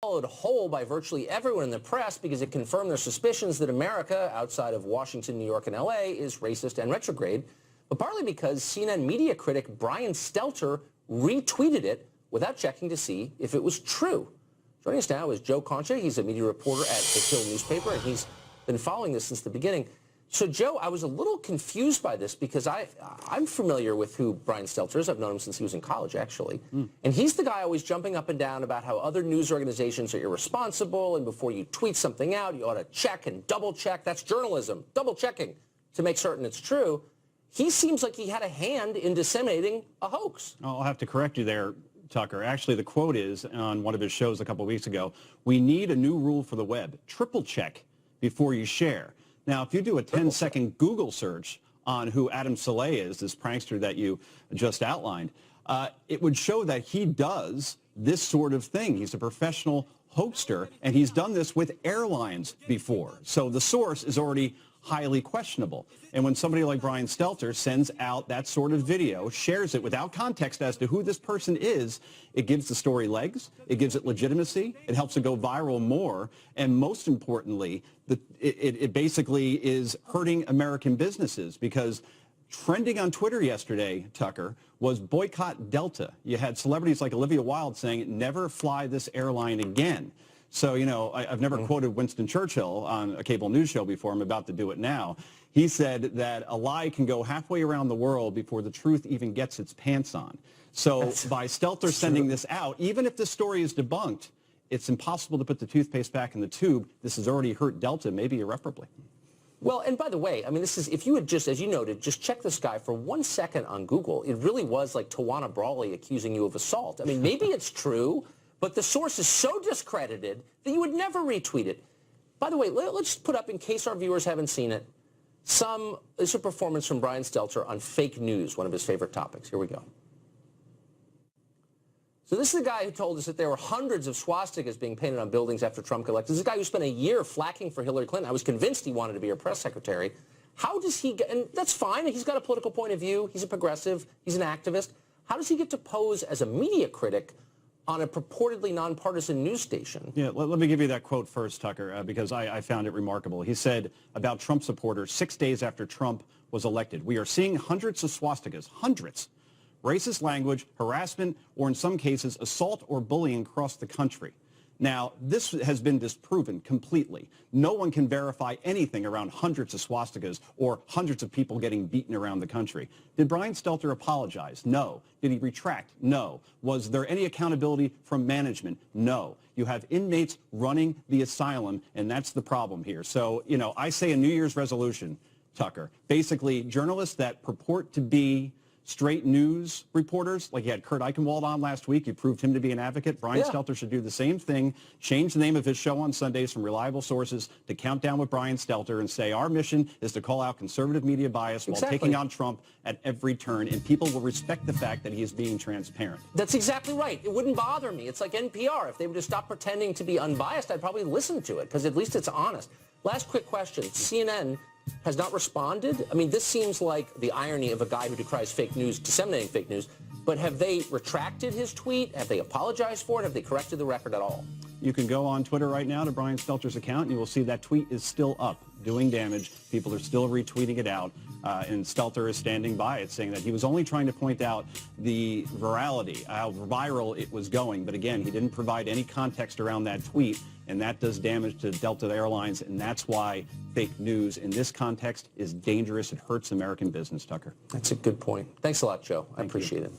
swallowed whole by virtually everyone in the press because it confirmed their suspicions that America, outside of Washington, New York, and L.A., is racist and retrograde, but partly because CNN media critic Brian Stelter retweeted it without checking to see if it was true. Joining us now is Joe Concha. He's a media reporter at the Hill newspaper, and he's been following this since the beginning. So, Joe, I was a little confused by this because I'm familiar with who Brian Stelter is. I've known him since he was in college, actually. And he's the guy always jumping up and down about how other news organizations are irresponsible, and before you tweet something out, you ought to check and double check. That's journalism, double checking to make certain it's true. He seems like he had a hand in disseminating a hoax. I'll have to correct you there, Tucker. Actually, the quote is on one of his shows a couple of weeks ago, "We need a new rule for the web. Triple check before you share." Now, if you do a 10-second Google search on who Adam Saleh is, this prankster that you just outlined, it would show that he does this sort of thing. He's a professional hoaxer, and he's done this with airlines before. So the source is already highly questionable. And when somebody like Brian Stelter sends out that sort of video, shares it without context as to who this person is, it gives the story legs, it gives it legitimacy, it helps it go viral more, and most importantly, it basically is hurting American businesses because trending on Twitter yesterday, Tucker, was boycott Delta. You had celebrities like Olivia Wilde saying, never fly this airline again. So, you know, I've never quoted Winston Churchill on a cable news show before. I'm about to do it now. He said that a lie can go halfway around the world before the truth even gets its pants on. So by Stelter sending this out, even if this story is debunked, it's impossible to put the toothpaste back in the tube. This has already hurt Delta, maybe irreparably. Well, and by the way, I mean, this is, if you had just, as you noted, just check this guy for 1 second on Google, it really was like Tawana Brawley accusing you of assault. I mean, maybe it's true, but the source is so discredited that you would never retweet it. By the way, let's put up, in case our viewers haven't seen it, this is a performance from Brian Stelter on fake news, one of his favorite topics. Here we go. So this is the guy who told us that there were hundreds of swastikas being painted on buildings after Trump got elected. This is a guy who spent a year flacking for Hillary Clinton. I was convinced he wanted to be her press secretary. How does he get, and that's fine, he's got a political point of view, he's a progressive, he's an activist. How does he get to pose as a media critic on a purportedly nonpartisan news station? Yeah, let me give you that quote first, Tucker, because I found it remarkable. He said about Trump supporters 6 days after Trump was elected, "We are seeing hundreds of swastikas, hundreds, racist language, harassment, or in some cases, assault or bullying across the country." Now, this has been disproven completely. No one can verify anything around hundreds of swastikas or hundreds of people getting beaten around the country. Did Brian Stelter apologize? No. Did he retract? No. Was there any accountability from management? No. You have inmates running the asylum, and that's the problem here. So, you know, I say a New Year's resolution, Tucker. Basically, journalists that purport to be straight news reporters, like you had Kurt Eichenwald on last week, you proved him to be an advocate. Brian Stelter should do the same thing, change the name of his show on Sundays from Reliable Sources to Countdown with Brian Stelter and say our mission is to call out conservative media bias while taking on Trump at every turn, and people will respect the fact that he is being transparent. That's exactly right. It wouldn't bother me. It's like NPR. If they would just stop pretending to be unbiased, I'd probably listen to it because at least it's honest. Last quick question. CNN has not responded. I mean, this seems like the irony of a guy who decries fake news, disseminating fake news, but have they retracted his tweet? Have they apologized for it? Have they corrected the record at all? You can go on Twitter right now to Brian Stelter's account, and you will see that tweet is still up, doing damage. People are still retweeting it out, and Stelter is standing by it, saying that he was only trying to point out the virality, how viral it was going. But again, he didn't provide any context around that tweet, and that does damage to Delta Airlines, and that's why fake news in this context is dangerous. It hurts American business, Tucker. That's a good point. Thanks a lot, Joe. I appreciate it.